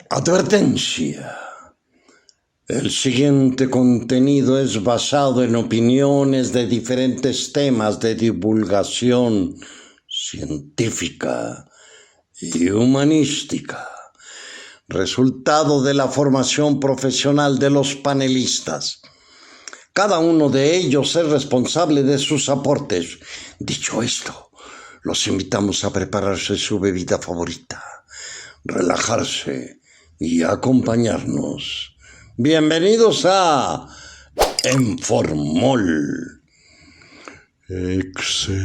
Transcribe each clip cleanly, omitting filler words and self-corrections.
Advertencia. El siguiente contenido es basado en opiniones de diferentes temas de divulgación científica y humanística, resultado de la formación profesional de los panelistas. Cada uno de ellos es responsable de sus aportes. Dicho esto, los invitamos a prepararse su bebida favorita, relajarse y acompañarnos. Bienvenidos a Informol. Excelente.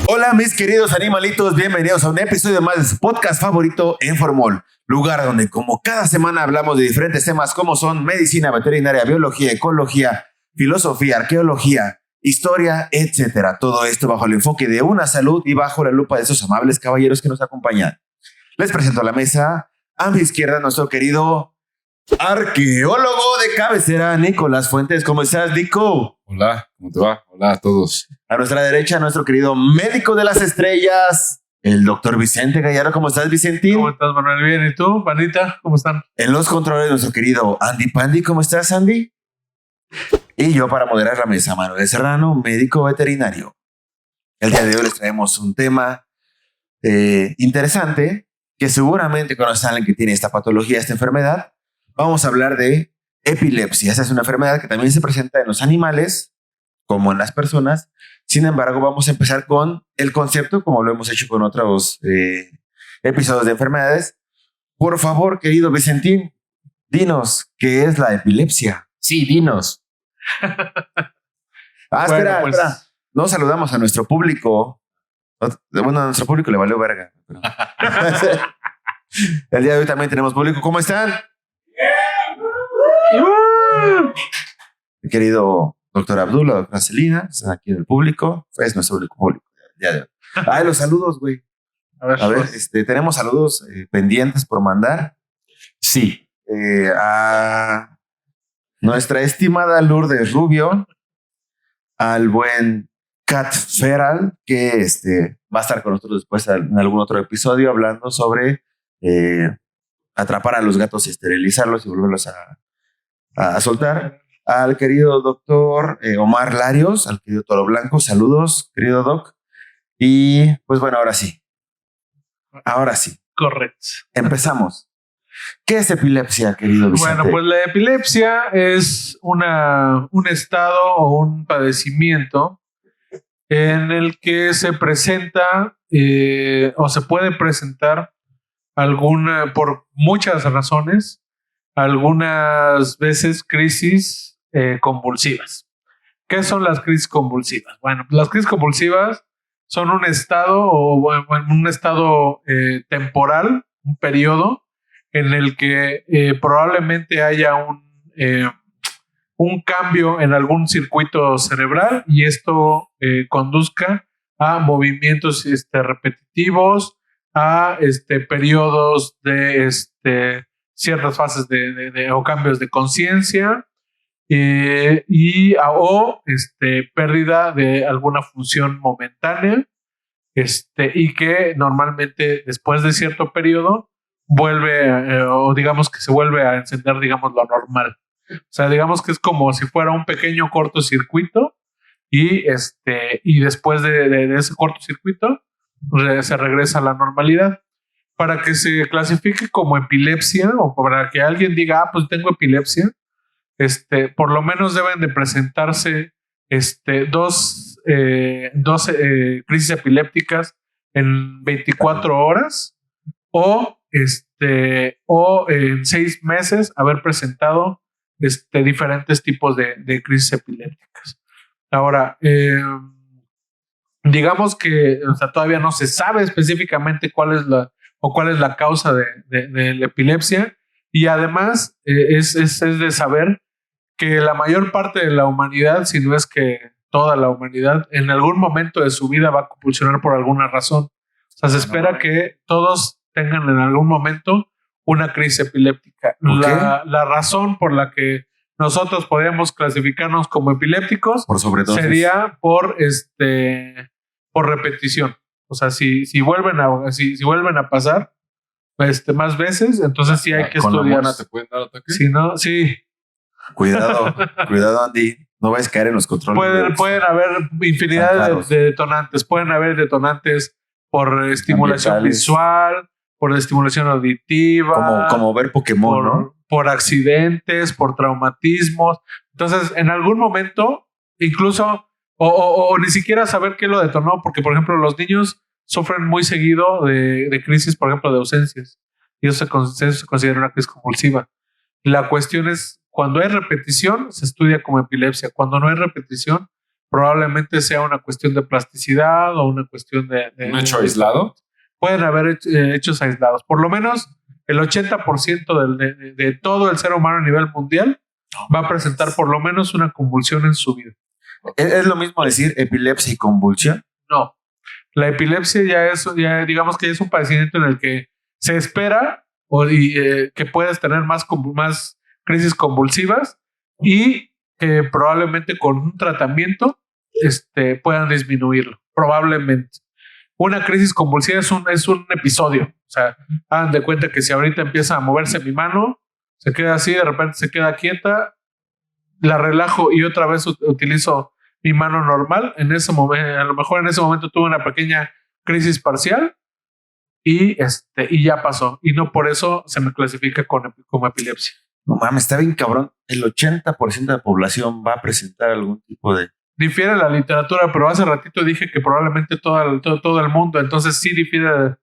Hola mis queridos animalitos, bienvenidos a un episodio más de su podcast favorito, Informol, lugar donde como cada semana hablamos de diferentes temas como son medicina veterinaria, biología, ecología, filosofía, arqueología, historia, etcétera. Todo esto bajo el enfoque de una salud y bajo la lupa de esos amables caballeros que nos acompañan. Les presento a la mesa, a mi izquierda, nuestro querido arqueólogo de cabecera, Nicolás Fuentes. ¿Cómo estás, Nico? Hola, ¿cómo te va? Hola a todos. A nuestra derecha, nuestro querido médico de las estrellas, el doctor Vicente Gallardo. ¿Cómo estás, Vicentín? ¿Cómo estás, Manuel? Bien. ¿Y tú, Pandita? ¿Cómo están? En los controles, nuestro querido Andy Pandy. ¿Cómo estás, Andy? Y yo, para moderar la mesa, Manuel Serrano, médico veterinario. El día de hoy les traemos un tema interesante que seguramente conocen a alguien que tiene esta patología, esta enfermedad. Vamos a hablar de epilepsia. Esa es una enfermedad que también se presenta en los animales como en las personas. Sin embargo, vamos a empezar con el concepto, como lo hemos hecho con otros episodios de enfermedades. Por favor, querido Vicentín, dinos, ¿qué es la epilepsia? Sí, dinos. Espera. No saludamos a nuestro público. Bueno, a nuestro público le valió verga. Pero... El día de hoy también tenemos público. ¿Cómo están? Mi querido doctor Abdullah, doctora Celina, están aquí en el público. Es nuestro público. Ya de hoy. Los saludos, güey. A ver, tenemos saludos pendientes por mandar. Sí. A nuestra estimada Lourdes Rubio, al buen Cat Feral, que va a estar con nosotros después en algún otro episodio hablando sobre atrapar a los gatos y esterilizarlos y volverlos a soltar. Al querido doctor Omar Larios, al querido Toro Blanco, saludos, querido doc. Y pues bueno, ahora sí. Correcto. Empezamos. ¿Qué es epilepsia, querido Vicente? Bueno, pues la epilepsia es un estado o un padecimiento en el que se presenta o se puede presentar por muchas razones, algunas veces crisis convulsivas. ¿Qué son las crisis convulsivas? Bueno, las crisis convulsivas son un estado un estado temporal, un periodo en el que probablemente haya un cambio en algún circuito cerebral y esto conduzca a movimientos repetitivos, a periodos de ciertas fases o cambios de conciencia o pérdida de alguna función momentánea y que normalmente después de cierto periodo vuelve o digamos que se vuelve a encender, digamos, lo normal. O sea, digamos que es como si fuera un pequeño cortocircuito y después de ese cortocircuito se regresa a la normalidad. Para que se clasifique como epilepsia o para que alguien diga, pues tengo epilepsia, por lo menos deben de presentarse dos crisis epilépticas en 24 horas o en 6 meses haber presentado diferentes tipos de crisis epilépticas. Ahora, digamos que todavía no se sabe específicamente cuál es la causa de la epilepsia y además es de saber que la mayor parte de la humanidad, si no es que toda la humanidad, en algún momento de su vida va a convulsionar por alguna razón. O sea, se espera que todos tengan en algún momento una crisis epiléptica. La razón por la que nosotros podríamos clasificarnos como epilépticos Por sobredosis. sería por repetición. O sea, si vuelven a pasar más veces, entonces sí hay que ¿Con la estudiar. mona te pueden dar ataque? Si no, sí. Cuidado, Andy. No vayas a caer en los controles. Pueden haber infinidad de detonantes. Pueden haber detonantes por estimulación Ambientales. visual, por estimulación auditiva, Como ver Pokémon, ¿no? por accidentes, por traumatismos. Entonces, en algún momento, incluso, o ni siquiera saber qué lo detonó, porque, por ejemplo, los niños sufren muy seguido de crisis, por ejemplo, de ausencias. Y eso se considera una crisis convulsiva. La cuestión es, cuando hay repetición, se estudia como epilepsia. Cuando no hay repetición, probablemente sea una cuestión de plasticidad o una cuestión de ¿Un hecho aislado? Pueden haber hechos aislados. Por lo menos el 80% de todo el ser humano a nivel mundial va a presentar por lo menos una convulsión en su vida. ¿Es lo mismo decir epilepsia y convulsión? No. La epilepsia ya digamos que es un padecimiento en el que se espera que puedas tener más crisis convulsivas y que probablemente con un tratamiento puedan disminuirlo. Probablemente. Una crisis convulsiva es un episodio. O sea, hagan de cuenta que si ahorita empieza a moverse mi mano, se queda así, de repente se queda quieta, la relajo y otra vez utilizo mi mano normal. En ese momento, a lo mejor en ese momento tuve una pequeña crisis parcial y ya pasó. Y no por eso se me clasifica como epilepsia. No mames, está bien cabrón. El 80% de la población va a presentar algún tipo de... Difiere la literatura, pero hace ratito dije que probablemente todo el mundo, entonces sí difiere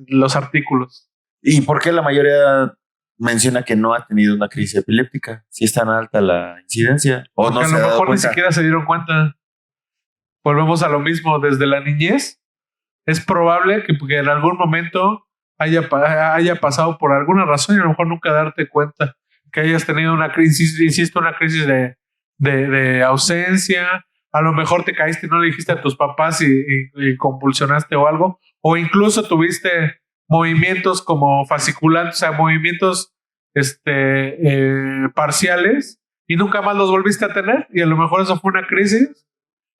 los artículos. ¿Y por qué la mayoría menciona que no ha tenido una crisis epiléptica? Si es tan alta la incidencia. O Porque no a se lo ha dado mejor ni cuenta. siquiera se dieron cuenta. Volvemos a lo mismo desde la niñez. Es probable que en algún momento haya pasado por alguna razón y a lo mejor nunca darte cuenta que hayas tenido una crisis, insisto, una crisis de ausencia. A lo mejor te caíste y no le dijiste a tus papás y convulsionaste o algo, o incluso tuviste movimientos como fasciculantes, o sea, movimientos parciales y nunca más los volviste a tener y a lo mejor eso fue una crisis.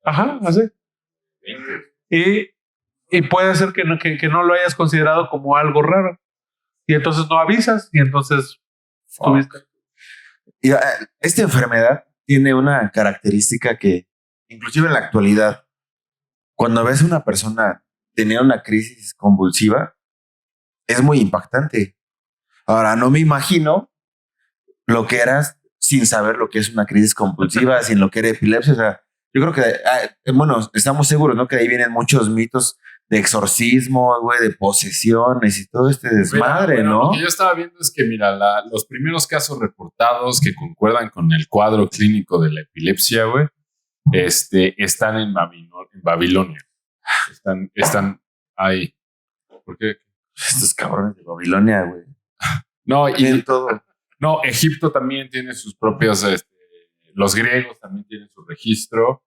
Ajá, así. Y puede ser que no lo hayas considerado como algo raro y entonces no avisas y entonces tuviste. Y, esta enfermedad tiene una característica que, inclusive en la actualidad, cuando ves a una persona tener una crisis convulsiva, es muy impactante. Ahora, no me imagino lo que eras sin saber lo que es una crisis convulsiva, sin lo que era epilepsia. O sea, yo creo que, bueno, estamos seguros, ¿no? Que de ahí vienen muchos mitos de exorcismo, güey, de posesiones y todo este desmadre, Mira, ¿no? Lo que yo estaba viendo es que, mira, los primeros casos reportados que concuerdan con el cuadro clínico de la epilepsia, güey, están en Babilonia. Están ahí. ¿Por qué? Estos cabrones de Babilonia, güey. No, Tienen todo. No, Egipto también tiene sus propios, los griegos también tienen su registro,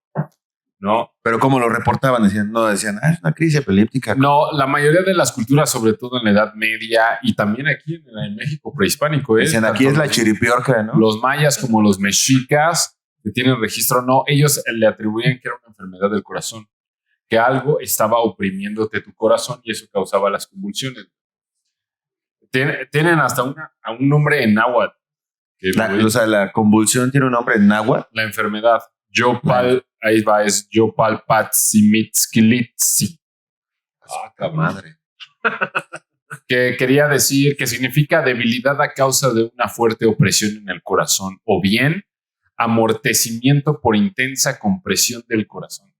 ¿no? Pero como lo reportaban, decían, es una crisis epiléptica. No, la mayoría de las culturas, sobre todo en la Edad Media y también aquí en México prehispánico, Decían, aquí es la chiripiorca, ¿no? Los mayas como los mexicas que tienen registro, no, ellos le atribuían que era una enfermedad del corazón, que algo estaba oprimiéndote tu corazón y eso causaba las convulsiones. Tienen hasta un nombre en náhuatl. La convulsión tiene un nombre en náhuatl. La enfermedad. Ahí va, es Yopalpatzimitzkilitzi. Madre. Que quería decir que significa debilidad a causa de una fuerte opresión en el corazón o bien amortecimiento por intensa compresión del corazón.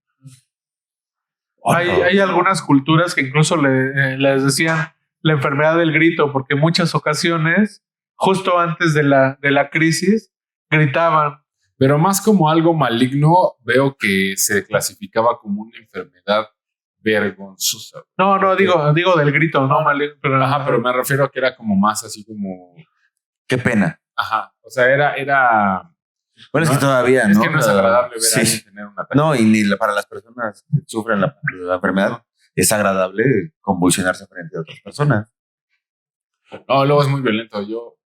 Hay algunas culturas que incluso les decían la enfermedad del grito, porque en muchas ocasiones, justo antes de la crisis, gritaban. Pero más como algo maligno, veo que se clasificaba como una enfermedad vergonzosa. No, digo del grito, no maligno. Pero me refiero a que era como más así como... Qué pena. Ajá, o sea, era... Bueno, es que todavía, es ¿no? que no es agradable ver a alguien tener una pena. No, y ni para las personas que sufren la enfermedad es agradable convulsionarse frente a otras personas. No, luego es muy violento. Yo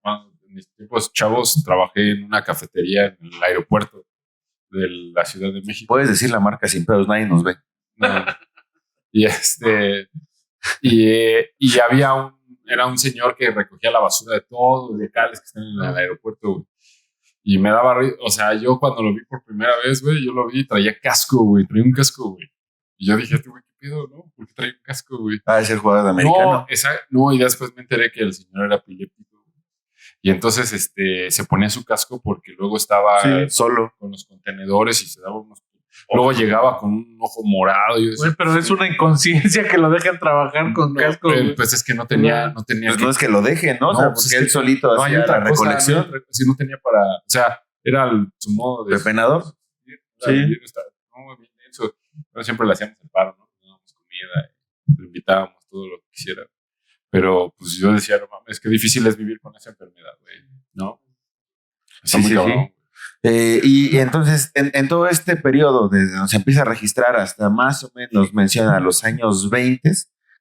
cuando en mis tiempos chavos trabajé en una cafetería en el aeropuerto de la Ciudad de México. Puedes decir la marca sin pedos, nadie nos ve. No. Y y era un señor que recogía la basura de todos los locales que están en el aeropuerto, güey. Y me daba, o sea, yo cuando lo vi por primera vez, güey, yo lo vi y traía casco, güey, traía un casco, güey. Y yo dije, güey, ¿qué pedo, no? ¿Por qué traía un casco, güey? Es el jugador de americano. No, y después me enteré que el señor era epiléptico. Y entonces se ponía su casco porque luego estaba solo con los contenedores y se daba unos. Luego llegaba con un ojo morado. Y decía, pero es una inconsciencia que lo dejan trabajar con casco. Pues es que no tenía. Pues no es que lo deje, ¿no? O sea, porque él solito hacía la recolección. Si no tenía para. O sea, era su modo de. ¿Pepenador? Sí. No, bien denso. Pero siempre le hacíamos el paro, ¿no? Le dábamos comida, le invitábamos todo lo que quisiera. Pero pues yo decía, no mames, qué difícil es vivir con esa enfermedad, güey, ¿no? Está muy cabrón. Y entonces, en todo este periodo, desde donde se empieza a registrar hasta más o menos, menciona los años 20,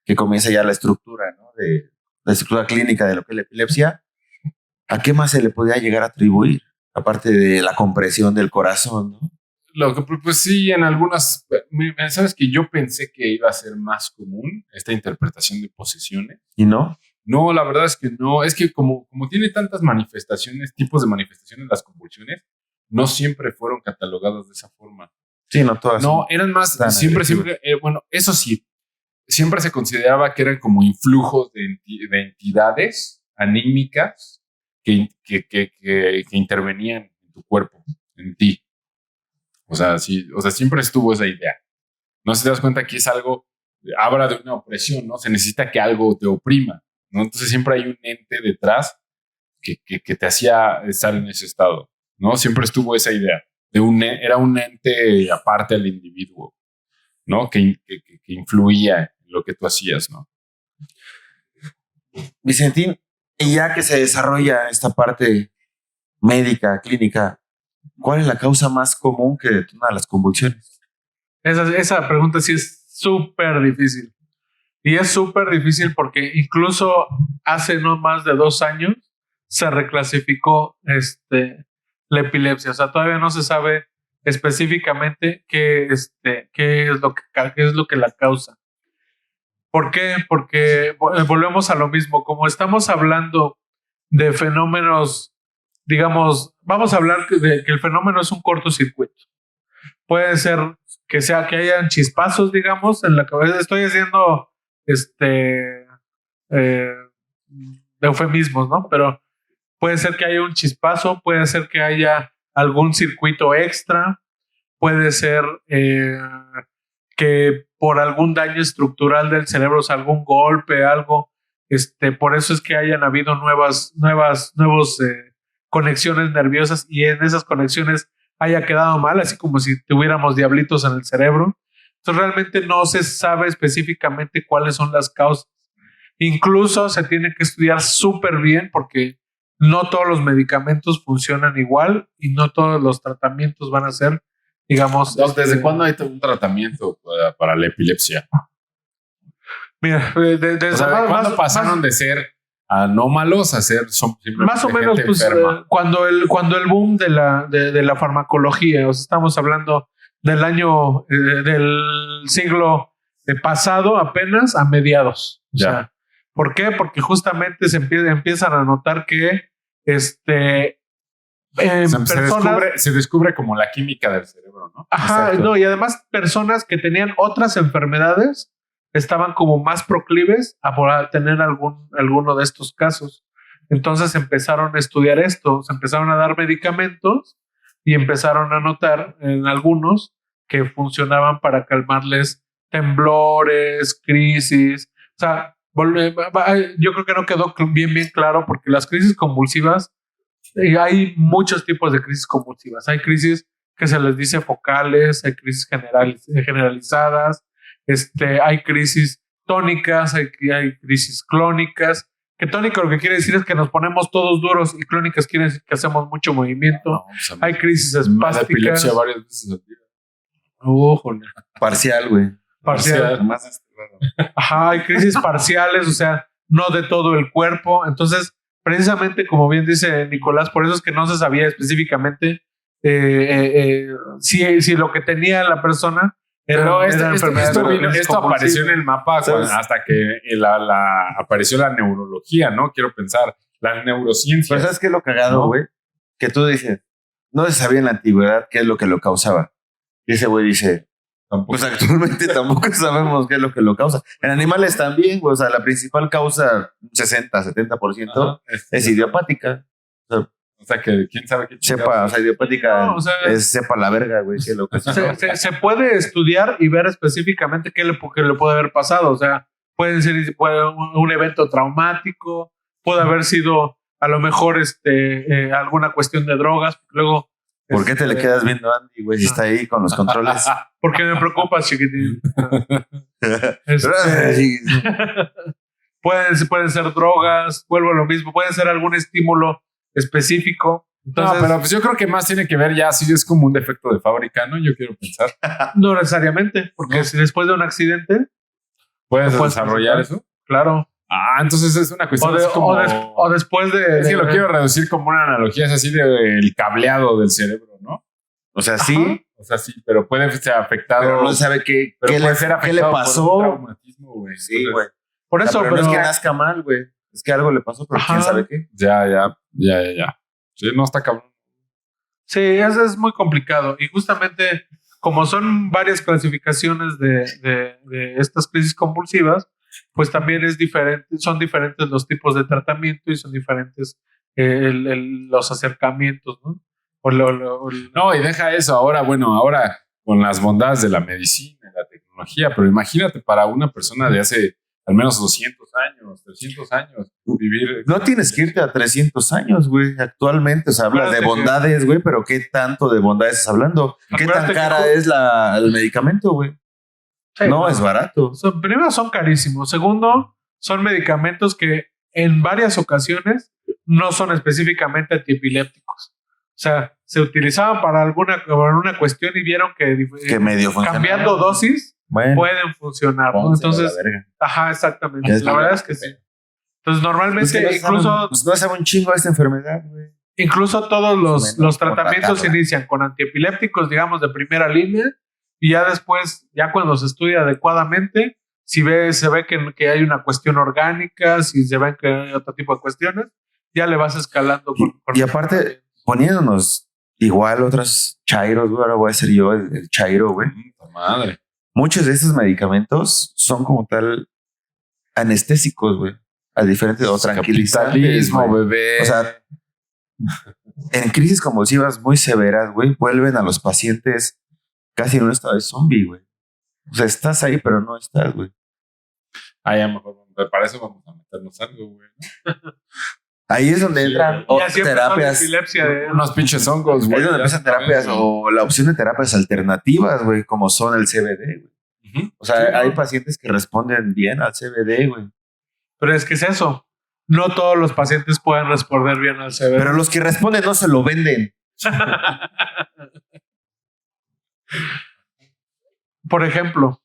que comienza ya la estructura, ¿no? De la estructura clínica de lo que es la epilepsia, ¿a qué más se le podía llegar a atribuir? Aparte de la compresión del corazón, ¿no? Lo que, pues sí, en algunas, sabes que yo pensé que iba a ser más común esta interpretación de posesiones. ¿Y no? No, la verdad es que no. Es que como tiene tantas manifestaciones, tipos de manifestaciones, las convulsiones, no siempre fueron catalogadas de esa forma. Sí, no todas. No, eran más, siempre, bueno, eso sí, siempre se consideraba que eran como influjos de entidades anímicas que intervenían en tu cuerpo, en ti. O sea, sí, siempre estuvo esa idea. No se te das cuenta que es algo, habla de una opresión, ¿no? Se necesita que algo te oprima, ¿no? Entonces siempre hay un ente detrás que te hacía estar en ese estado, ¿no? Siempre estuvo esa idea. Era un ente aparte del individuo, ¿no? Que influía en lo que tú hacías, ¿no? Vicentín, y ya que se desarrolla esta parte médica, clínica, ¿cuál es la causa más común que detona las convulsiones? Esa pregunta sí es súper difícil. Y es súper difícil porque incluso hace no más de 2 años se reclasificó la epilepsia. O sea, todavía no se sabe específicamente qué es lo que la causa. ¿Por qué? Porque volvemos a lo mismo. Como estamos hablando de fenómenos, digamos, vamos a hablar de que el fenómeno es un cortocircuito. Puede ser que hayan chispazos, digamos, en la cabeza. Estoy haciendo eufemismos, ¿no? Pero puede ser que haya un chispazo, puede ser que haya algún circuito extra, puede ser que por algún daño estructural del cerebro, o sea, algún golpe, algo, por eso es que hayan habido nuevas conexiones nerviosas y en esas conexiones haya quedado mal, así como si tuviéramos diablitos en el cerebro. Entonces realmente no se sabe específicamente cuáles son las causas. Incluso se tiene que estudiar súper bien porque no todos los medicamentos funcionan igual y no todos los tratamientos van a ser, digamos... ¿Desde cuándo hay un tratamiento para la epilepsia? Mira, ¿cuándo pasaron de ser anómalos a ser más o menos pues, cuando el boom de la farmacología, o sea, estamos hablando del año del siglo pasado apenas a mediados. O sea, ¿por qué? Porque justamente se empiezan a notar que se descubre como la química del cerebro, ¿no? Ajá, no, y además personas que tenían otras enfermedades estaban como más proclives a tener alguno de estos casos. Entonces empezaron a estudiar esto, se empezaron a dar medicamentos y empezaron a notar en algunos que funcionaban para calmarles temblores, crisis. O sea, yo creo que no quedó bien claro porque las crisis convulsivas, hay muchos tipos de crisis convulsivas. Hay crisis que se les dice focales, hay crisis generalizadas, hay crisis tónicas, hay crisis clónicas. Que tónico lo que quiere decir es que nos ponemos todos duros y clónicas quiere decir que hacemos mucho movimiento. Hay crisis espásticas. Epilepsia varias veces al día. Parcial, güey. Parcial. Ajá, hay crisis parciales, o sea, no de todo el cuerpo. Entonces, precisamente como bien dice Nicolás, por eso es que no se sabía específicamente si lo que tenía la persona pero era enfermedad. esto apareció en el mapa hasta que apareció la neurología, ¿no? Quiero pensar, la neurociencia. Pero ¿sabes qué es lo cagado, güey? Que tú dices, no se sabía en la antigüedad qué es lo que lo causaba. Y ese güey dice, pues actualmente tampoco sabemos qué es lo que lo causa. En animales también, güey. O sea, la principal causa, 60-70%, es idiopática. O sea, que quién sabe qué sepa, o sea, idiopática no, o sea, es sepa la verga, güey, que lo que se puede estudiar y ver específicamente qué le puede haber pasado. O sea, puede ser un evento traumático, puede haber sido a lo mejor alguna cuestión de drogas. Luego, ¿por qué te le quedas viendo a Andy, güey, si está ahí con los controles? Porque me preocupas, chiquitín. Pueden ser drogas, vuelvo a lo mismo, puede ser algún estímulo específico. Entonces, no, pero pues yo creo que más tiene que ver ya si es como un defecto de fábrica, ¿no? Yo quiero pensar. No necesariamente, porque si después de un accidente puedes desarrollar eso. Claro. Entonces es una cuestión o después de... Es que lo quiero reducir como una analogía, es así del cableado del cerebro, ¿no? O sea, sí. Ajá. O sea, sí, pero puede ser afectado. Pero no sabe qué le pasó. Por un traumatismo, güey. Sí, güey. Por eso, pero no es que nazca mal, güey. Es que algo le pasó, pero quién sabe qué. Ya. Sí, no está cabrón. Sí, eso es muy complicado. Y justamente, como son varias clasificaciones de estas crisis convulsivas, pues también son diferentes los tipos de tratamiento y son diferentes los acercamientos, ¿no? No, y deja eso. Ahora con las bondades de la medicina y la tecnología, pero imagínate para una persona de hace al menos 200 años, 300 años, vivir... No tienes que irte a 300 años, güey, actualmente. O sea, hablas de bondades, güey, pero ¿qué tanto de bondades estás hablando? ¿Qué tan cara es el medicamento, güey? Sí, no, es barato. Primero, son carísimos. Segundo, son medicamentos que en varias ocasiones no son específicamente antiepilépticos. O sea, se utilizaban para alguna cuestión y vieron que medio cambiando dosis pueden funcionar, ¿no? Entonces, exactamente. La verdad es que sí. Entonces, normalmente pues incluso... Pues no sabe un chingo esta enfermedad, güey. Incluso todos los tratamientos inician con antiepilépticos, digamos, de primera línea, y ya después, ya cuando se estudia adecuadamente, se ve que hay una cuestión orgánica, si se ven que hay otro tipo de cuestiones, ya le vas escalando. Y aparte, poniéndonos igual otros chairos, güey, ahora voy a ser yo el chairo, güey. Madre. Muchos de estos medicamentos son como tal anestésicos, güey. A diferentes o tranquilizantes, bebé. O sea, en crisis convulsivas muy severas, güey, vuelven a los pacientes casi en un estado de zombie, güey. O sea, estás ahí, pero no estás, güey. Ya mejor, para eso vamos a meternos algo, güey, ¿no? Ahí es donde entran terapias. Unos pinches hongos, güey. Ahí es donde empiezan terapias o la opción de terapias alternativas, güey, como son el CBD, güey. O sea, hay pacientes que responden bien al CBD, güey. Pero es que es eso. No todos los pacientes pueden responder bien al CBD. Pero los que responden no se lo venden. Por ejemplo,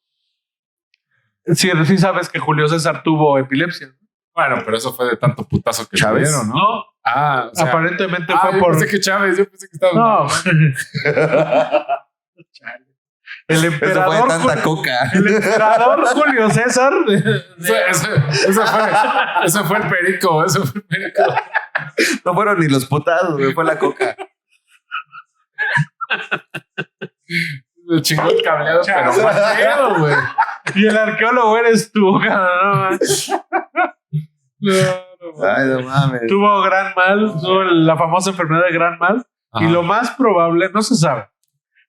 sí sabes que Julio César tuvo epilepsia. Bueno, pero eso fue de tanto putazo que Chávez, tuvieron, ¿no? No. O sea, aparentemente fue por... Yo pensé que Chávez, yo pensé que estaba... No. El emperador... Eso fue tanta coca. El emperador Julio César... Eso fue el perico, No fueron ni los putados, güey, fue la coca. Me chingó el cableado, pero mal, güey. Y el arqueólogo eres tú, cabrón. Ay, no mames. Tuvo gran mal, tuvo la famosa enfermedad de gran mal. Ajá. Y lo más probable, no se sabe,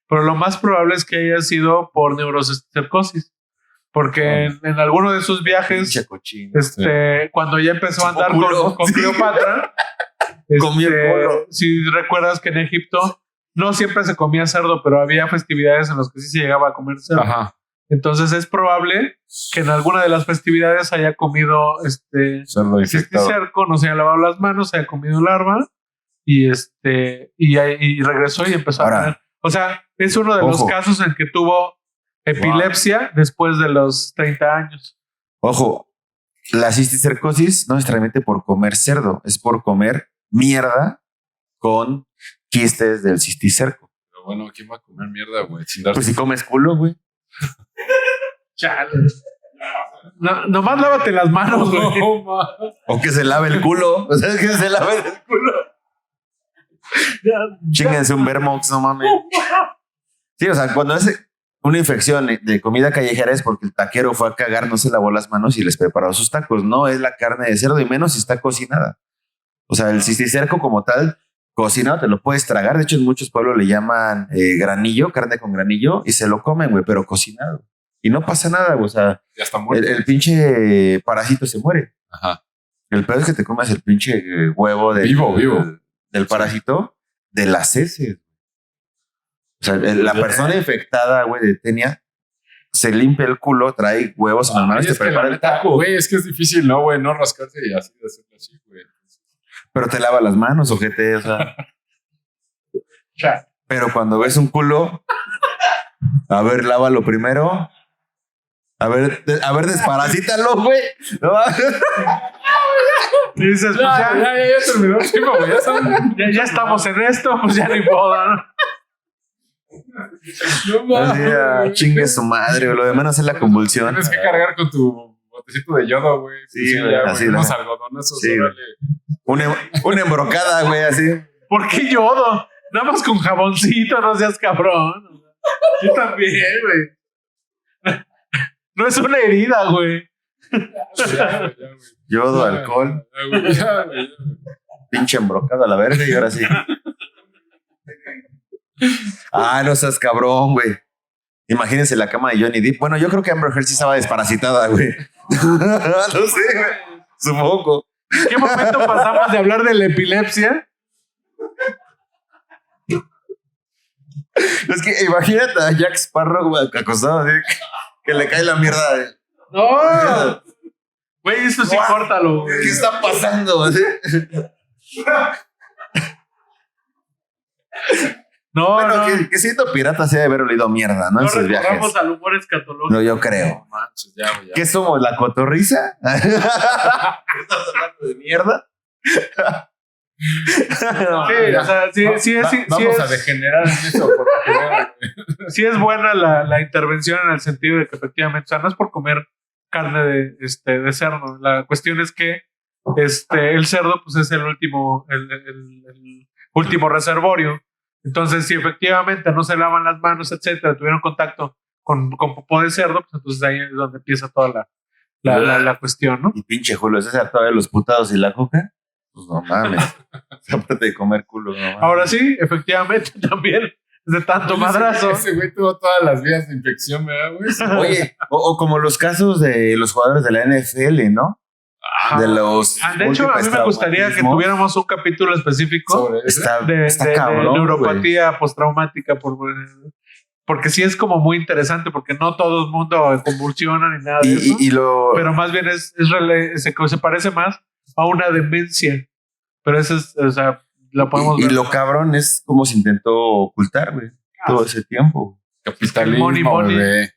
pero lo más probable es que haya sido por neurocercosis. Porque en alguno de sus viajes, cuando ya empezó a andar con Cleopatra, comió el culo. Si recuerdas que en Egipto no siempre se comía cerdo, pero había festividades en las que sí se llegaba a comer cerdo. Ajá. Entonces es probable que en alguna de las festividades haya comido cerco, no se haya lavado las manos, haya comido larva y regresó y empezó a tener. O sea, es uno de los casos en que tuvo epilepsia después de los 30 años. Ojo, La cisticercosis no es necesariamente por comer cerdo, es por comer mierda con quistes del cisticerco. Pero bueno, ¿quién va a comer mierda, güey? Sin darse... Pues si comes culo, güey. Chale. No, nomás lávate las manos, güey. No, ma. O que se lave el culo. O sea, que se lave el culo. Chinguense un Vermox, no mames. Sí, o sea, cuando es una infección de comida callejera es porque el taquero fue a cagar, no se lavó las manos y les preparó sus tacos. No es la carne de cerdo y menos si está cocinada. O sea, el cisticerco como tal, cocinado te lo puedes tragar. De hecho, en muchos pueblos le llaman granillo, carne con granillo, y se lo comen, güey, pero cocinado. Y no pasa nada, güey. O sea, Ya está muerto. el pinche parásito se muere. Ajá. El peor es que te comas el pinche huevo Vivo. del parásito de las heces. O sea, la persona infectada, güey, de tenia, se limpia el culo, trae huevos en las manos y te Es que la prepara el neta, taco. güey, es que es difícil, ¿no, güey? No rascarse y así de hacerlo así, güey. Pero te lava las manos, ojete, o sea. Chale. Pero cuando ves un culo, a ver, lávalo primero. A ver, desparasítalo, güey. No, Y dices, pues Ya terminó el tema, güey. ya estamos en esto, pues ya ni modo, ¿no? No así, mames. chingue su madre, güey. Lo de menos es la convulsión. Tienes que cargar con tu botecito de yodo, güey. Sí, güey, ya, así, güey. ¿no? Unos algodonazos, Sí, órale. Una embrocada, güey, así. ¿Por qué yodo? Nada más con jaboncito, no seas cabrón. Yo también, güey. No es una herida, güey. Ya, güey. Yodo, alcohol, Ya, güey, ya, güey. pinche embrocada a la verga y ahora sí. Ah, no seas cabrón, güey. Imagínense la cama de Johnny Depp. Bueno, yo creo que Amber Heard sí estaba desparasitada, güey. No sé, güey. Supongo. ¿En qué momento pasamos de hablar de la epilepsia? Es que imagínate a Jack Sparrow, güey, acostado así, que le cae la mierda. ¡No! Güey, eso sí, Guau. córtalo, güey. ¿Qué está pasando? Así. No, Bueno, no. que siendo pirata se debe haber olido mierda, ¿no? En No sus viajes. recurramos al humor escatológico. No, yo creo. Manches, ya, güey. Ya. ¿Qué somos? ¿La cotorriza? ¿Estás hablando de mierda? Sí, o sea, Vamos a degenerar en eso. Porque, sí es buena la intervención en el sentido de que efectivamente, o sea, no es por comer carne de cerdo. La cuestión es que el cerdo pues es el último último reservorio. Entonces, si efectivamente no se lavan las manos, etcétera, tuvieron contacto con popó de cerdo, pues entonces ahí es donde empieza toda la cuestión, ¿no? Y pinche Julio César, todavía los putados y la coca. Pues no mames. Aparte de comer culo, no mames. Ahora sí, efectivamente también de tanto madrazo. Ese güey tuvo todas las vías de infección, ¿verdad, güey? Oye, o como los casos de los jugadores de la NFL, ¿no? De los. De hecho, a mí me gustaría que traumatismos. tuviéramos un capítulo específico Sobre ese. Está de cabrón. neuropatía postraumática, porque sí es como muy interesante, porque no todo el mundo convulsiona ni nada de eso, Y lo. pero más bien se parece más a una demencia. Pero eso es, o sea, lo podemos Y ver. lo cabrón es cómo se intentó ocultar, güey, todo ese tiempo. Capitalismo, Money. bebé.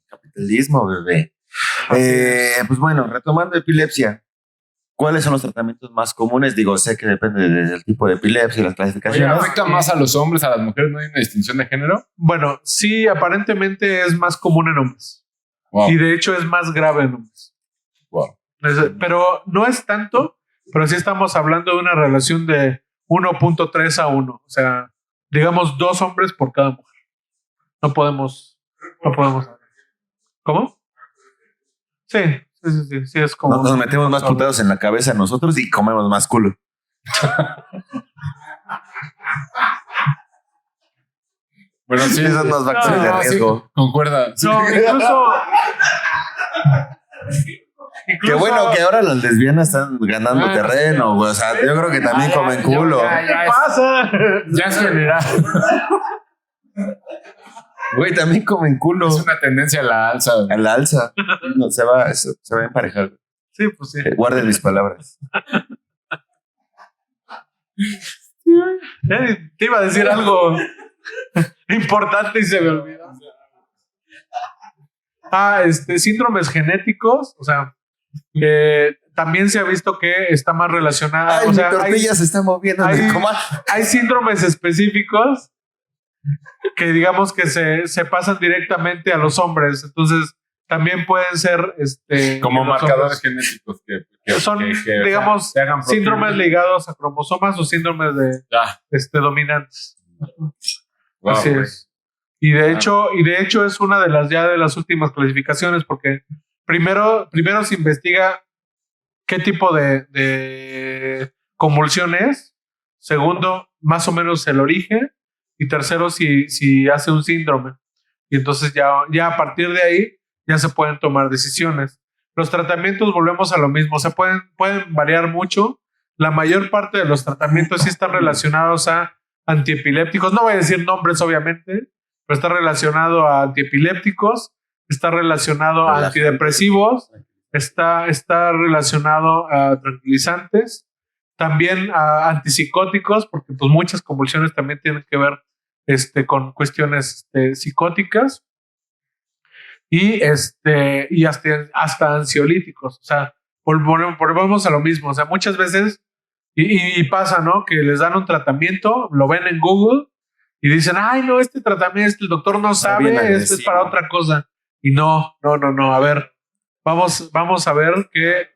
Capitalismo, bebé. Pues bueno, retomando epilepsia, ¿cuáles son los tratamientos más comunes? Digo, sé que depende del tipo de epilepsia y las Oye, clasificaciones. ¿afecta más a los hombres, a las mujeres? ¿No hay una distinción de género? Bueno, sí, aparentemente es más común en hombres. Wow. Y de hecho es más grave en hombres. Wow. Pero no es tanto, pero sí estamos hablando de una relación de 1.3 a 1. O sea, digamos 2 hombres por cada mujer. No podemos. ¿Cómo? Sí, es como. Nos metemos más putados en la cabeza nosotros y comemos más culo. Bueno, sí. Esos son los factores de riesgo. Sí, concuerda. Sí. No, incluso. Qué bueno que ahora las lesbianas están ganando terreno, güey. O sea, yo creo que también comen culo. ¿Qué pasa? Ya es general. Güey, también comen culo. Es una tendencia a la alza. A la alza. No, se va a emparejar. Sí, pues sí. Guarden mis palabras. Te iba a decir algo importante y se me olvidó. Síndromes genéticos, o sea, También se ha visto que está más relacionada. Ay, o sea, mi tortilla se está moviendo. Hay síndromes específicos que digamos que se pasan directamente a los hombres. Entonces, también pueden ser como marcadores genéticos que son, que digamos, hagan síndromes ligados a cromosomas o síndromes de dominantes. Wow, Así es. Y de hecho es una de las últimas clasificaciones, porque primero se investiga qué tipo de convulsión es. Segundo, más o menos el origen. Y tercero, si hace un síndrome. Y entonces ya a partir de ahí ya se pueden tomar decisiones. Los tratamientos, volvemos a lo mismo. O sea, pueden variar mucho. La mayor parte de los tratamientos sí están relacionados a antiepilépticos. No voy a decir nombres, obviamente, pero está relacionado a antiepilépticos, está relacionado a antidepresivos, está relacionado a tranquilizantes, también a antipsicóticos, porque pues muchas convulsiones también tienen que ver con cuestiones psicóticas, y hasta ansiolíticos. O sea, volvemos a lo mismo. O sea, muchas veces y pasa, ¿no? Que les dan un tratamiento, lo ven en Google y dicen, ay, no, este tratamiento, el doctor no sabe, esto es para otra cosa. Y no. A ver, vamos a ver que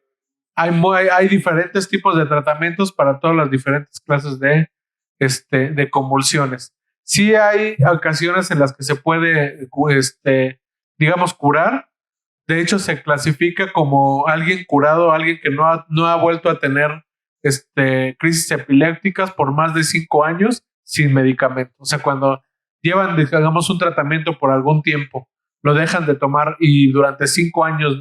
hay diferentes tipos de tratamientos para todas las diferentes clases de convulsiones. Sí hay ocasiones en las que se puede, digamos, curar. De hecho, se clasifica como alguien curado, alguien que no ha vuelto a tener crisis epilépticas por más de 5 años sin medicamento. O sea, cuando llevan, digamos, un tratamiento por algún tiempo, lo dejan de tomar y durante 5 años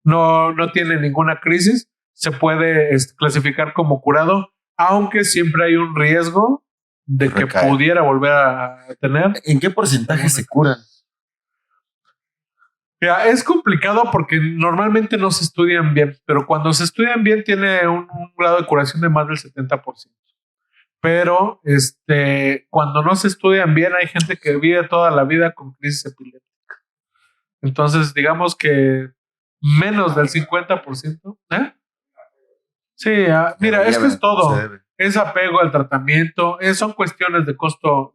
no tiene ninguna crisis, se puede clasificar como curado, aunque siempre hay un riesgo de que pudiera volver a tener. ¿En qué porcentaje se curan? Mira, es complicado porque normalmente no se estudian bien, pero cuando se estudian bien tiene un grado de curación de más del 70%. Pero cuando no se estudian bien, hay gente que vive toda la vida con crisis epiléptica. Entonces, digamos que menos del 50%. Sí, mira, esto es todo. Es apego al tratamiento, son cuestiones de costo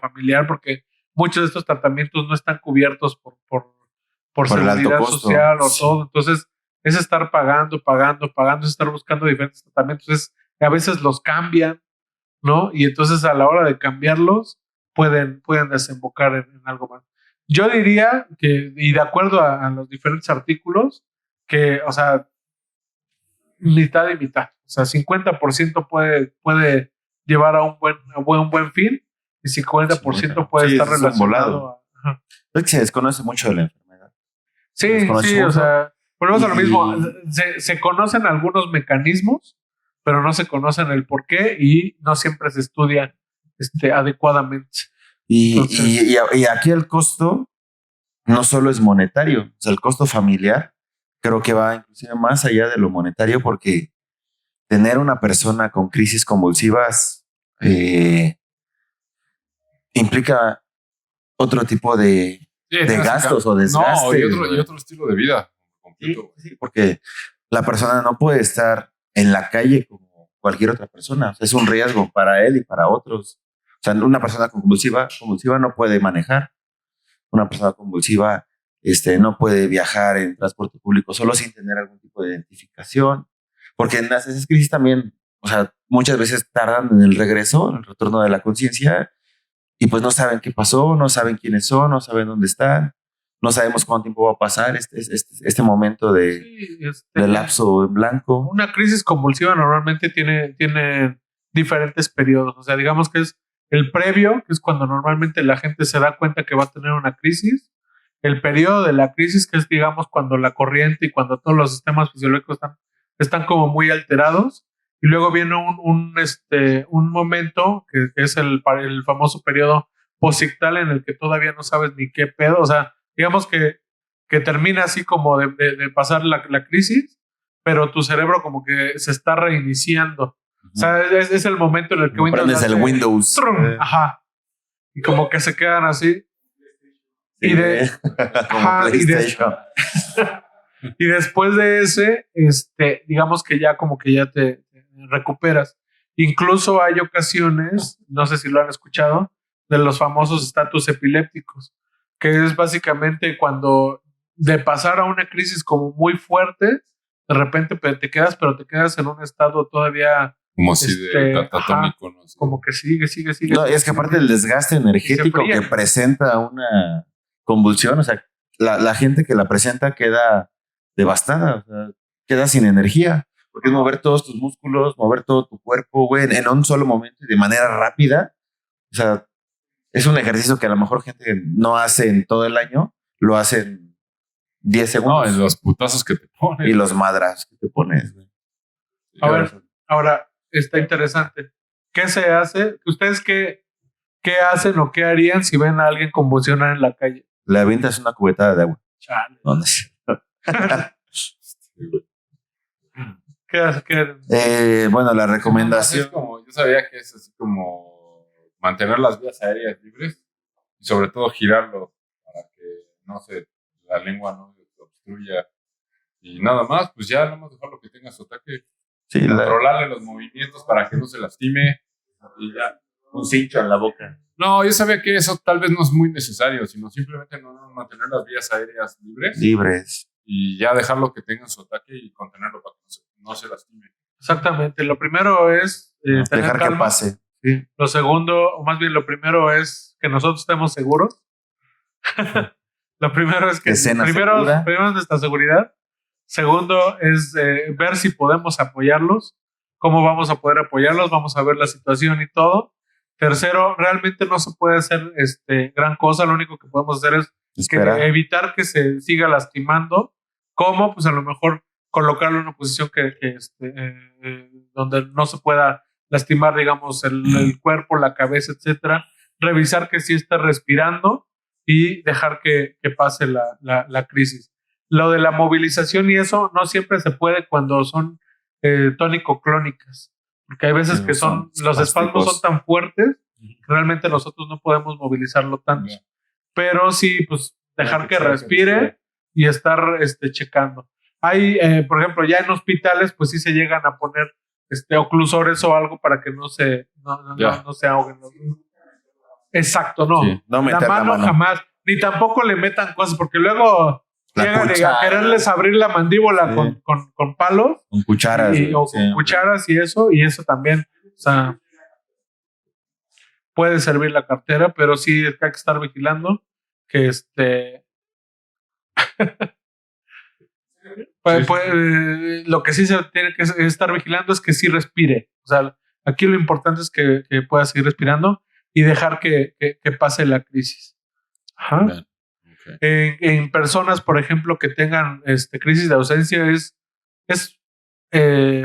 familiar, porque muchos de estos tratamientos no están cubiertos por seguridad social o todo. Entonces, es estar pagando, es estar buscando diferentes tratamientos. A veces los cambian, ¿no? Y entonces a la hora de cambiarlos pueden desembocar en algo más. Yo diría que, y de acuerdo a los diferentes artículos, que, o sea, mitad y mitad. O sea, 50% puede llevar a un buen fin y 50% puede estar relacionado a... Es que se desconoce mucho de la enfermedad. Sí, o sea, volvemos a lo mismo. Se conocen algunos mecanismos, pero no se conocen el por qué y no siempre se estudia adecuadamente. Y aquí el costo no solo es monetario, o sea, el costo familiar creo que va inclusive más allá de lo monetario, porque tener una persona con crisis convulsivas implica otro tipo de gastos o desgastes. No, y otro estilo de vida completo. Sí, porque la persona no puede estar en la calle como cualquier otra persona. O sea, es un riesgo para él y para otros. O sea, una persona convulsiva no puede manejar. Una persona convulsiva no puede viajar en transporte público solo sin tener algún tipo de identificación. Porque en esas crisis también, o sea, muchas veces tardan en el regreso, en el retorno de la conciencia, y pues no saben qué pasó, no saben quiénes son, no saben dónde están, no sabemos cuánto tiempo va a pasar este momento de lapso en blanco. Una crisis convulsiva normalmente tiene diferentes periodos. O sea, digamos que es el previo, que es cuando normalmente la gente se da cuenta que va a tener una crisis. El periodo de la crisis, que es, digamos, cuando la corriente y cuando todos los sistemas fisiológicos están como muy alterados. Y luego viene un momento que es el famoso periodo posictal, en el que todavía no sabes ni qué pedo. O sea, digamos que termina así como de pasar la crisis, pero tu cerebro como que se está reiniciando. O sea, es el momento en el que prendes el Windows. Ajá. Y como que se quedan así. Sí, Y de como PlayStation. Y después de ese, digamos que ya como que ya te recuperas. Incluso hay ocasiones, no sé si lo han escuchado, de los famosos estatus epilépticos, que es básicamente cuando de pasar a una crisis como muy fuerte, de repente te quedas en un estado todavía Como si de catatónico, ¿no? Como que sigue. No, es que aparte del desgaste energético que presenta una convulsión, o sea, la gente que la presenta queda devastada, o sea, queda sin energía, porque es mover todos tus músculos, mover todo tu cuerpo, güey, en un solo momento y de manera rápida. O sea, es un ejercicio que a lo mejor gente no hace en todo el año, lo hace en 10 segundos. No, en los putazos que te pones. Y los madras que te pones, güey. A ver, ahora está interesante. ¿Qué se hace? ¿Ustedes qué hacen o qué harían si ven a alguien convulsionar en la calle? Le avientas una cubetada de agua. Chale. ¿Dónde? ¿Qué Bueno, la recomendación. Es como, yo sabía que es así como mantener las vías aéreas libres y sobre todo girarlo para que no se la lengua no se obstruya y nada más, pues ya nada más dejarlo que tenga su ataque, Sí, controlarle los movimientos para que no se lastime y ya. un cincho en la boca. No, yo sabía que eso tal vez no es muy necesario, sino simplemente no mantener las vías aéreas Libres. y ya dejarlo que tenga su ataque y contenerlo para que no se lastime. Exactamente. Lo primero es tener Dejar calma. que pase. Sí. Lo segundo, o más bien lo primero es que nosotros estemos seguros. Lo primero es que primero es nuestra seguridad. Segundo es ver si podemos apoyarlos. ¿Cómo vamos a poder apoyarlos? Vamos a ver la situación y todo. Tercero, realmente no se puede hacer gran cosa. Lo único que podemos hacer es evitar que se siga lastimando. ¿Cómo? Pues a lo mejor colocarlo en una posición donde no se pueda lastimar, digamos, el cuerpo, la cabeza, etcétera. Revisar que sí está respirando y dejar que pase la crisis. Lo de la movilización y eso no siempre se puede cuando son tónico-clónicas, porque hay veces que los espasmos son tan fuertes que realmente nosotros no podemos movilizarlo tanto. Pero sí, pues dejar que respire y estar checando. Hay, por ejemplo, ya en hospitales, pues sí se llegan a poner oclusores o algo para que no se ahoguen. Exacto, no. Sí, no meter la mano jamás. Ni tampoco le metan cosas, porque luego llegan a quererles abrir la mandíbula con palos. Con cucharas. O con cucharas y eso también. O sea, puede servir la cartera, pero sí hay que estar vigilando que lo que sí se tiene que estar vigilando es que sí respire. O sea, aquí lo importante es que pueda seguir respirando y dejar que pase la crisis. Ajá. Okay. En personas, por ejemplo, que tengan crisis de ausencia, es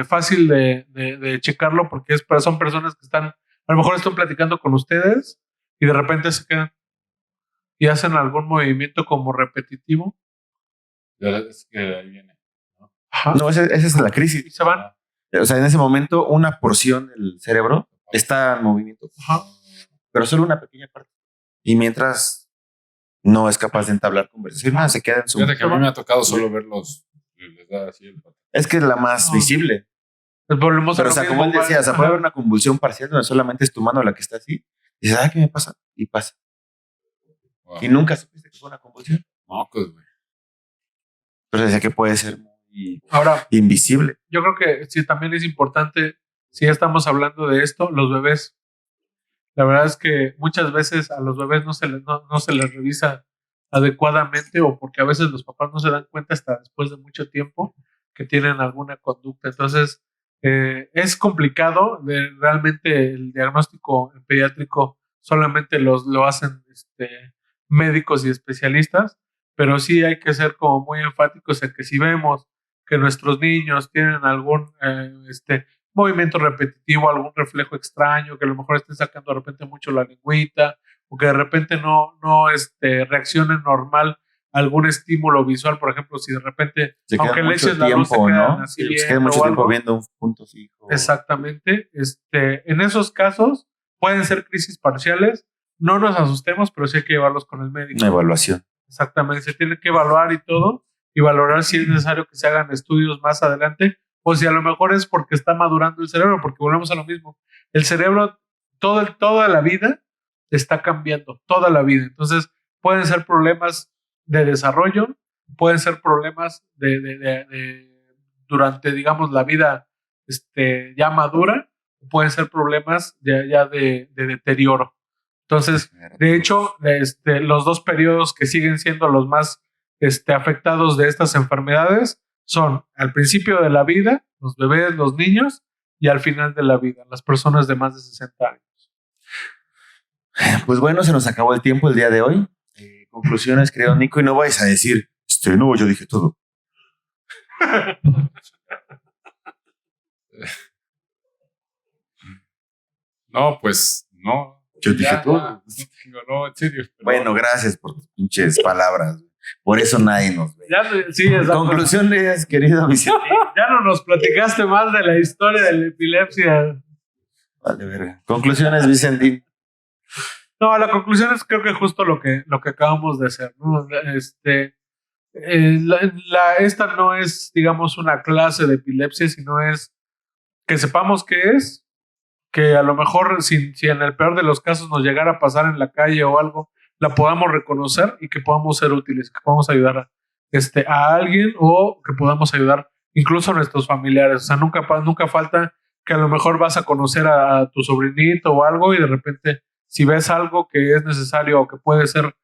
fácil de checarlo porque son personas que a lo mejor están platicando con ustedes y de repente se quedan y hacen algún movimiento como repetitivo. Es que ahí viene. No, esa es la crisis. Y se van. O sea, en ese momento una porción del cerebro está en movimiento. Ajá. Pero solo una pequeña parte. Y mientras no es capaz de entablar conversación, se queda en su... Fíjate que a mí me ha tocado solo verlos. Les da así es que es la más visible. Pues volvemos pero, o sea, como él decía, o sea, puede haber una convulsión parcial donde solamente es tu mano la que está así. Y dices, ¿qué me pasa? Y pasa. Wow. Y nunca supiste que fue una convulsión. Mocos, güey. Pero decía que puede ser muy ahora invisible. Yo creo que sí, también es importante, si ya estamos hablando de esto, los bebés. La verdad es que muchas veces a los bebés no se les revisa adecuadamente o porque a veces los papás no se dan cuenta hasta después de mucho tiempo que tienen alguna conducta. Entonces, es complicado. Realmente el diagnóstico pediátrico solamente lo hacen médicos y especialistas, pero sí hay que ser como muy enfáticos en que si vemos que nuestros niños tienen algún movimiento repetitivo, algún reflejo extraño, que a lo mejor estén sacando de repente mucho la lengüita, o que de repente no reaccionen normal a algún estímulo visual, por ejemplo, si de repente, aunque le eches la luz, se quedan así bien, se queda mucho tiempo viendo un punto fijo. Exactamente. En esos casos pueden ser crisis parciales. No nos asustemos, pero sí hay que llevarlos con el médico. Una evaluación. Exactamente, se tiene que evaluar y todo, y valorar si es necesario que se hagan estudios más adelante o si a lo mejor es porque está madurando el cerebro, porque volvemos a lo mismo. El cerebro, toda la vida está cambiando, toda la vida. Entonces, pueden ser problemas de desarrollo, pueden ser problemas durante, digamos, la vida ya madura, pueden ser problemas ya de deterioro. Entonces, de hecho, los dos periodos que siguen siendo los más afectados de estas enfermedades son al principio de la vida, los bebés, los niños, y al final de la vida, las personas de más de 60 años. Pues bueno, se nos acabó el tiempo el día de hoy. Conclusiones, creo, Nico, y no vais a decir, no, yo dije todo. No, pues no. Yo dije todo. No, en serio. Pero... Bueno, gracias por tus pinches palabras. Por eso nadie nos ve. Sí, conclusiones, querido Vicente. Ya no nos platicaste más de la historia de la epilepsia. Vale, verga. Conclusiones, Vicentín. No, la conclusión es creo que justo lo que acabamos de hacer, ¿no? Esta no es, digamos, una clase de epilepsia, sino es que sepamos qué es, que a lo mejor si en el peor de los casos nos llegara a pasar en la calle o algo, la podamos reconocer y que podamos ser útiles, que podamos ayudar a alguien o que podamos ayudar incluso a nuestros familiares. O sea, nunca falta que a lo mejor vas a conocer a tu sobrinito o algo y de repente si ves algo que es necesario o que puede ser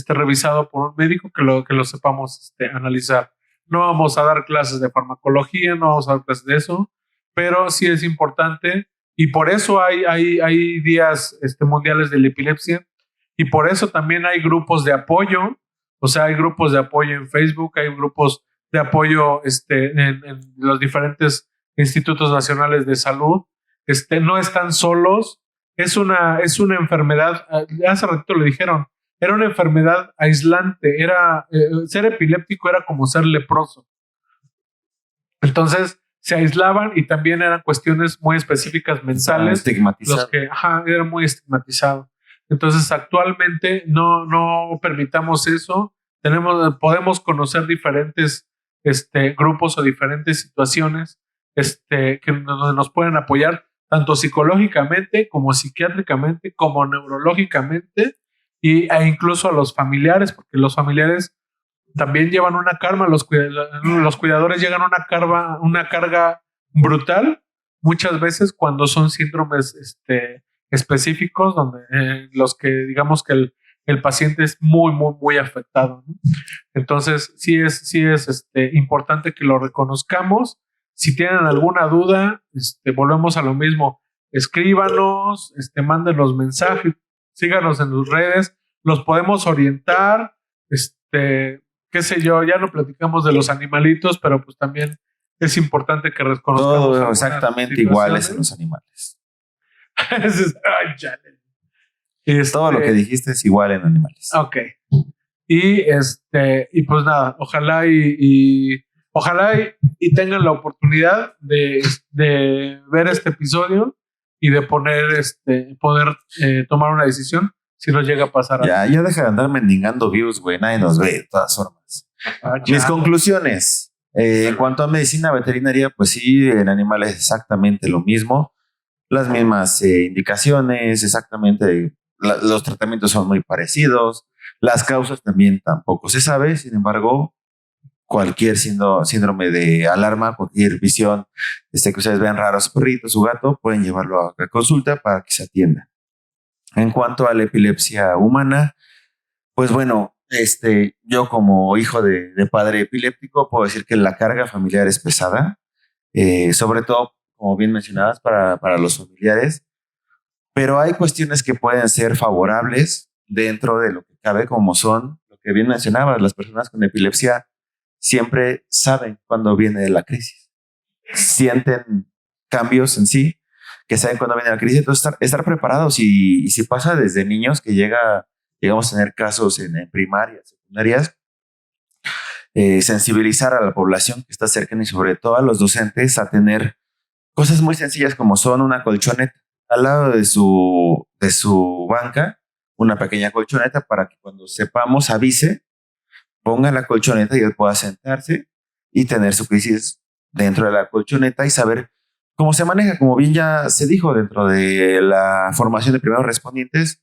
revisado por un médico, que lo sepamos analizar. No vamos a dar clases de farmacología, no vamos a dar clases de eso, pero sí es importante y por eso hay días mundiales de la epilepsia y por eso también hay grupos de apoyo, o sea, hay grupos de apoyo en Facebook, hay grupos de apoyo en los diferentes institutos nacionales de salud, no están solos, es una enfermedad, hace ratito le dijeron, era una enfermedad aislante, ser epiléptico era como ser leproso. Entonces se aislaban y también eran cuestiones muy específicas mentales. Estigmatizado. Era muy estigmatizado. Entonces actualmente no permitamos eso. Podemos conocer diferentes grupos o diferentes situaciones que nos pueden apoyar tanto psicológicamente como psiquiátricamente como neurológicamente e incluso a los familiares, porque los familiares también llevan una carga, los cuidadores llegan una carga brutal muchas veces cuando son síndromes específicos donde los que digamos que el paciente es muy, muy, muy afectado, ¿no? Entonces sí es importante que lo reconozcamos. Si tienen alguna duda, volvemos a lo mismo. Escríbanos, mándenos mensajes, síganos en sus redes, los podemos orientar, qué sé yo, ya no platicamos de los animalitos, pero pues también es importante que reconozcamos. Todo exactamente iguales en los animales. Todo lo que dijiste es igual en animales. Ok. Y pues nada, ojalá y tengan la oportunidad de ver este episodio y de poder tomar una decisión si nos llega a pasar algo. Ya deja de andar mendigando views, güey. Nadie nos ve de todas formas. Mis conclusiones. En cuanto a medicina veterinaria, pues sí, en animales es exactamente lo mismo. Las mismas indicaciones, exactamente. Los tratamientos son muy parecidos. Las causas también tampoco se sabe. Sin embargo, cualquier síndrome de alarma, cualquier visión que ustedes vean raro a su perrito, su gato, pueden llevarlo a consulta para que se atienda. En cuanto a la epilepsia humana, pues bueno, yo como hijo de padre epiléptico puedo decir que la carga familiar es pesada, sobre todo, como bien mencionabas, para los familiares, pero hay cuestiones que pueden ser favorables dentro de lo que cabe, como son, lo que bien mencionabas, las personas con epilepsia siempre saben cuando viene la crisis, sienten cambios en sí, que saben cuando viene la crisis, entonces estar preparados y si pasa desde niños que llegamos a tener casos en primarias, secundarias, sensibilizar a la población que está cercana y sobre todo a los docentes a tener cosas muy sencillas como son una colchoneta al lado de su banca, una pequeña colchoneta para que cuando sepamos avise ponga la colchoneta y él pueda sentarse y tener su crisis dentro de la colchoneta y saber cómo se maneja. Como bien ya se dijo dentro de la formación de primeros respondientes,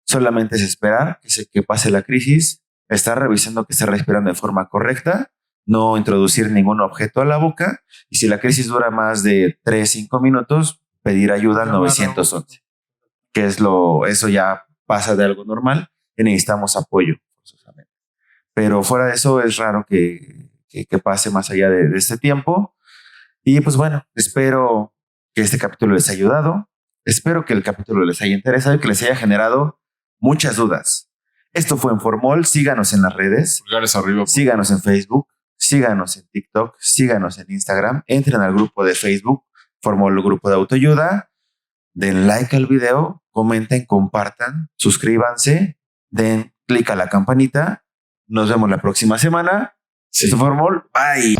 solamente es esperar que pase la crisis, estar revisando que esté respirando de forma correcta, no introducir ningún objeto a la boca, y si la crisis dura más de 3-5 minutos, pedir ayuda al 911, que es eso ya pasa de algo normal y necesitamos apoyo forzosamente. Pero fuera de eso es raro que pase más allá de este tiempo. Y pues bueno, espero que este capítulo les haya ayudado. Espero que el capítulo les haya interesado y que les haya generado muchas dudas. Esto fue Informol. Síganos en las redes. Pulgares arriba. Síganos en Facebook. Síganos en TikTok. Síganos en Instagram. Entren al grupo de Facebook, Formol Grupo de Autoayuda. Den like al video. Comenten, compartan. Suscríbanse. Den clic a la campanita. Nos vemos la próxima semana. Sí. Esto fue Formol. Bye.